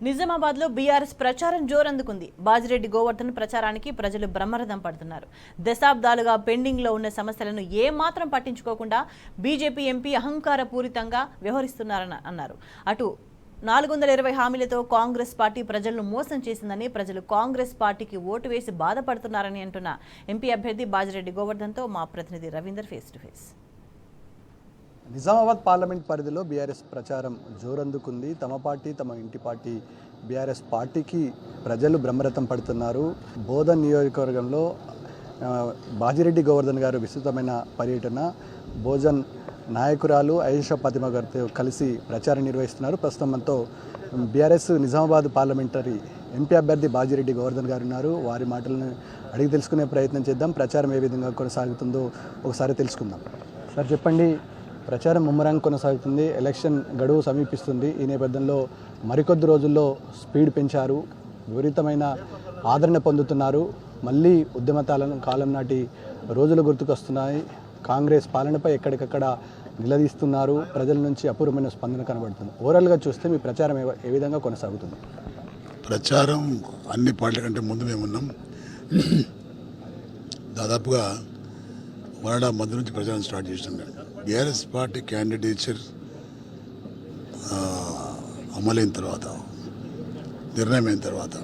నిజామాబాద్లో బీఆర్ఎస్ ప్రచారం జోరందుకుంది. బాజిరెడ్డి గోవర్ధన్ ప్రచారానికి ప్రజలు బ్రహ్మరథం పడుతున్నారు. దశాబ్దాలుగా పెండింగ్లో ఉన్న సమస్యలను ఏమాత్రం పట్టించుకోకుండా బీజేపీ ఎంపీ అహంకారపూరితంగా వ్యవహరిస్తున్నారని అన్నారు. అటు 420 హామీలతో కాంగ్రెస్ పార్టీ ప్రజలను మోసం చేసిందని, ప్రజలు కాంగ్రెస్ పార్టీకి ఓటు వేసి బాధపడుతున్నారని అంటున్న ఎంపీ అభ్యర్థి బాజిరెడ్డి గోవర్ధన్తో మా ప్రతినిధి Ravinder face to face. Nizamabad parliament పరిధిలో బీఆర్ఎస్ ప్రచారం జోరందుకుంది. తమ పార్టీ తమ ఇంటి పార్టీ బీఆర్ఎస్ పార్టీకి ప్రజలు బ్రహ్మరథం పడుతున్నారు. బోధన్ నియోజకవర్గంలో బాజిరెడ్డి గోవర్ధన్ గారు విస్తృతమైన పర్యటన, భోజన్ నాయకురాలు ఆయేషా ఫాతిమా గారితో కలిసి ప్రచారం నిర్వహిస్తున్నారు. ప్రస్తుతం మనతో బీఆర్ఎస్ నిజామాబాద్ పార్లమెంటరీ ఎంపీ అభ్యర్థి బాజిరెడ్డి గోవర్ధన్ గారు ఉన్నారు. వారి మాటలను అడిగి తెలుసుకునే ప్రయత్నం చేద్దాం. ప్రచారం ఏ విధంగా కొనసాగుతుందో ఒకసారి తెలుసుకుందాం. సార్ చెప్పండి, ప్రచారం ముమ్మరంగా కొనసాగుతుంది. ఎలక్షన్ గడువు సమీపిస్తుంది. ఈ నేపథ్యంలో మరికొద్ది రోజుల్లో స్పీడ్ పెంచారు. విపరీతమైన ఆదరణ పొందుతున్నారు. మళ్ళీ ఉద్యమతాలను కాలం నాటి రోజులు గుర్తుకొస్తున్నాయి. కాంగ్రెస్ పాలనపై ఎక్కడికక్కడ నిలదీస్తున్నారు. ప్రజల నుంచి అపూర్వమైన స్పందన కనబడుతుంది. ఓవరాల్గా చూస్తే మీ ప్రచారం ఏ విధంగా కొనసాగుతుంది? ప్రచారం అన్ని పార్టీల కంటే ముందు మేము ఉన్నాం. దాదాపుగా 1.5 మంత్ నుంచి ప్రచారం స్టార్ట్ చేసినాం. బీఆర్ఎస్ పార్టీ క్యాండిడేచర్ అమలైన తర్వాత, నిర్ణయం అయిన తర్వాత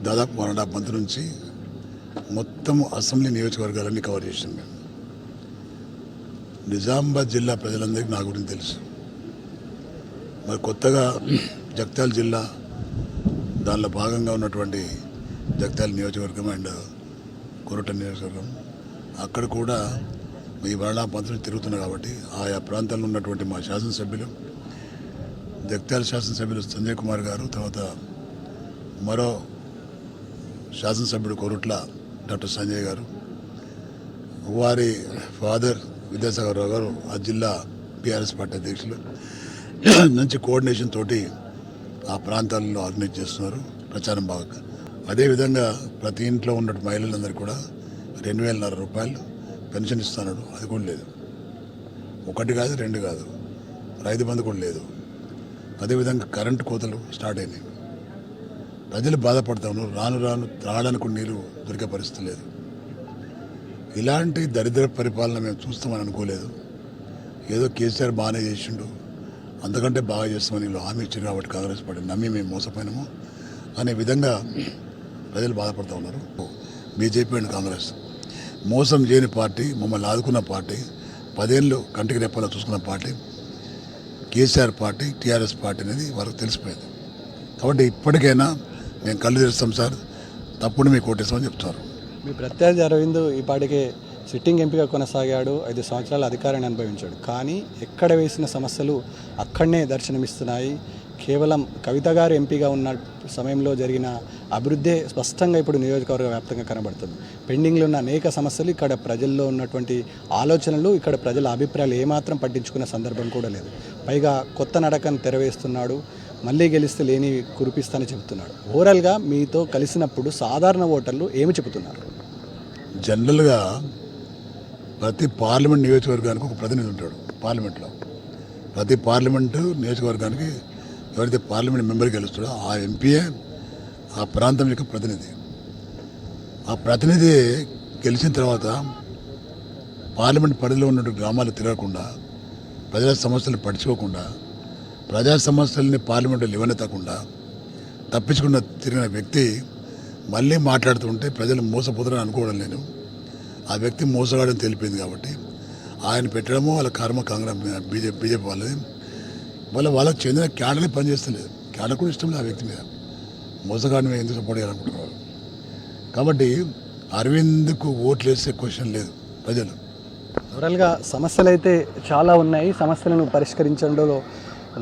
దాదాపు 1.5 మంత్ నుంచి మొత్తం అసెంబ్లీ నియోజకవర్గాలన్నీ కవర్ చేసినాం మేము. నిజామాబాద్ జిల్లా ప్రజలందరికీ నా గురించి తెలుసు. మరి కొత్తగా జగిత్యాల జిల్లా, దానిలో భాగంగా ఉన్నటువంటి జగిత్యాల నియోజకవర్గం అండ్ కొరట నియోజకవర్గం, అక్కడ కూడా ఈ 1.5 మంత్ నుంచి తిరుగుతున్నాం. కాబట్టి ఆయా ప్రాంతాల్లో ఉన్నటువంటి మా శాసనసభ్యులు, జగిత్యాల శాసనసభ్యులు సంజయ్ కుమార్ గారు, తర్వాత మరో శాసనసభ్యుడు కొరుట్ల డాక్టర్ సంజయ్ గారు, వారి ఫాదర్ విద్యాసాగర్ రావు గారు ఆ జిల్లా బీఆర్ఎస్ పార్టీ అధ్యక్షులు నుంచి కోఆర్డినేషన్ తోటి ఆ ప్రాంతాల్లో ఆర్గనైజ్ చేస్తున్నారు. ప్రచారం బాగా. అదేవిధంగా ప్రతి ఇంట్లో ఉన్న మహిళలందరికీ కూడా 2,500 రూపాయలు పెన్షన్ ఇస్తున్నాడు. అది కూడా లేదు. 1 కాదు 2 కాదు, రైతు బంధు కూడా లేదు. అదేవిధంగా కరెంటు కోతలు స్టార్ట్ అయినాయి. ప్రజలు బాధపడతా ఉన్నారు. రాను రాను త్రాగడానికి నీరు దొరికే పరిస్థితి లేదు. ఇలాంటి దరిద్ర పరిపాలన మేము చూస్తామని అనుకోలేదు. ఏదో కేసీఆర్ బాగానే చేసిండు, అంతకంటే బాగా చేస్తామని వీళ్ళు హామీ ఇచ్చారు కాబట్టి కాంగ్రెస్ పార్టీ నమ్మి మేము మోసపోయినాము అనే విధంగా ప్రజలు బాధపడుతూ ఉన్నారు. బీజేపీ అండ్ కాంగ్రెస్ మోసం చేయని పార్టీ, మమ్మల్ని ఆదుకున్న పార్టీ, 10 ఏళ్ళు కంటికి రెప్పలా చూసుకున్న party KCR party, TRS party అనేది వారికి తెలిసిపోయింది. కాబట్టి ఇప్పటికైనా మేము కళ్ళు తెరుస్తాం సార్, తప్పుడు మీకు ఓటేస్తామని చెప్తారు. మీ ప్రత్యర్థి అరవింద్ ఈ పాటికే సిట్టింగ్ ఎంపీగా కొనసాగాడు. 5 సంవత్సరాల అధికారాన్ని అనుభవించాడు. కానీ ఎక్కడ వేసిన సమస్యలు అక్కడనే దర్శనమిస్తున్నాయి. కేవలం కవిత గారు ఎంపీగా ఉన్న సమయంలో జరిగిన అభివృద్ధి స్పష్టంగా ఇప్పుడు నియోజకవర్గ వ్యాప్తంగా కనబడుతుంది. పెండింగ్లో ఉన్న అనేక సమస్యలు, ఇక్కడ ప్రజల్లో ఉన్నటువంటి ఆలోచనలు, ఇక్కడ ప్రజల అభిప్రాయాలు ఏమాత్రం పట్టించుకున్న సందర్భం కూడా లేదు. పైగా కొత్త నడకను తెరవేస్తున్నాడు. మళ్ళీ గెలిస్తే లేని కురిపిస్తానని చెబుతున్నాడు. ఓవరాల్గా మీతో కలిసినప్పుడు సాధారణ ఓటర్లు ఏమి చెబుతున్నారు? జనరల్గా ప్రతి పార్లమెంట్ నియోజకవర్గానికి ఒక ప్రతినిధి ఉంటాడు. పార్లమెంట్లో ప్రతి పార్లమెంటు నియోజకవర్గానికి ఎవరైతే పార్లమెంట్ మెంబర్ గెలుస్తాడో ఆ ఎంపీఏ ఆ ప్రాంతం యొక్క ప్రతినిధి. ఆ ప్రతినిధి గెలిచిన తర్వాత పార్లమెంట్ పరిధిలో ఉన్న గ్రామాలు తిరగకుండా, ప్రజల సమస్యలు పట్టించుకోకుండా, ప్రజా సమస్యల్ని పార్లమెంట్లో లేవనెత్తకుండా తప్పించకుండా తిరిగిన వ్యక్తి మళ్ళీ మాట్లాడుతుంటే ప్రజలు మోసపోతారని అనుకోవడం లేదు. ఆ వ్యక్తి మోసగాడని తెలిపింది కాబట్టి ఆయన పెట్టడమో వాళ్ళ కర్మ కాంగ్రెస్ బీజేపీ వాళ్ళది. వాళ్ళకి చెందిన క్యాడర్ని పనిచేస్తలేదు. క్యాడర్ కూడా ఇష్టం లేదు ఆ వ్యక్తి మీద. మోసగాడిని మీద ఎందుకు సపోర్ట్ చేయాలనుకుంటున్నారు. కాబట్టి అరవింద్కు ఓట్లు వేసే క్వశ్చన్ లేదు ప్రజలు. ఓవరాల్గా సమస్యలు అయితే చాలా ఉన్నాయి. సమస్యలను పరిష్కరించడంలో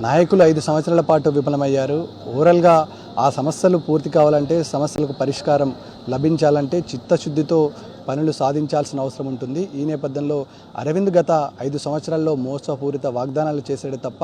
నాయకులు 5 సంవత్సరాల పాటు విఫలమయ్యారు. ఓవరాల్గా ఆ సమస్యలు పూర్తి కావాలంటే, సమస్యలకు పరిష్కారం లభించాలంటే చిత్తశుద్ధితో పనులు సాధించాల్సిన అవసరం ఉంటుంది. ఈ నేపథ్యంలో అరవింద్ గత 5 సంవత్సరాల్లో మోసపూరిత వాగ్దానాలు చేశాడే తప్ప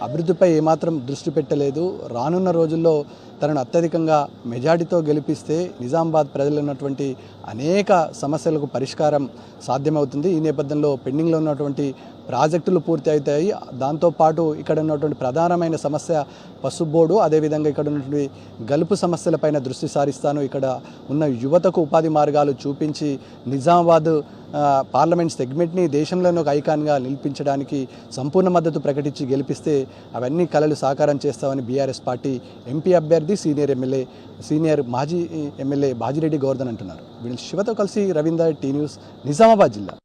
అభివృద్ధిపై ఏమాత్రం దృష్టి పెట్టలేదు. రానున్న రోజుల్లో తనను అత్యధికంగా మెజార్టీతో గెలిపిస్తే నిజామాబాద్ ప్రజలు ఉన్నటువంటి అనేక సమస్యలకు పరిష్కారం సాధ్యమవుతుంది. ఈ నేపథ్యంలో పెండింగ్లో ఉన్నటువంటి ప్రాజెక్టులు పూర్తి అవుతాయి. దాంతోపాటు ఇక్కడ ఉన్నటువంటి ప్రధానమైన సమస్య పసుపు బోర్డు, అదేవిధంగా ఇక్కడ ఉన్నటువంటి గలుపు సమస్యలపైన దృష్టి సారిస్తాను. ఇక్కడ ఉన్న యువతకు ఉపాధి మార్గాలు చూపించి నిజామాబాద్ పార్లమెంట్ సెగ్మెంట్ని దేశంలోనే ఒక ఐకాన్గా నిలిపించడానికి సంపూర్ణ మద్దతు ప్రకటించి గెలిపిస్తే అవన్నీ కలలు సాకారం చేస్తామని బీఆర్ఎస్ పార్టీ ఎంపీ అభ్యర్థి సీనియర్ మాజీ ఎమ్మెల్యే బాజిరెడ్డి గోవర్ధన్ అంటున్నారు. వీళ్ళు శివతో కలిసి రవీందర్, టీ న్యూస్, నిజామాబాద్ జిల్లా.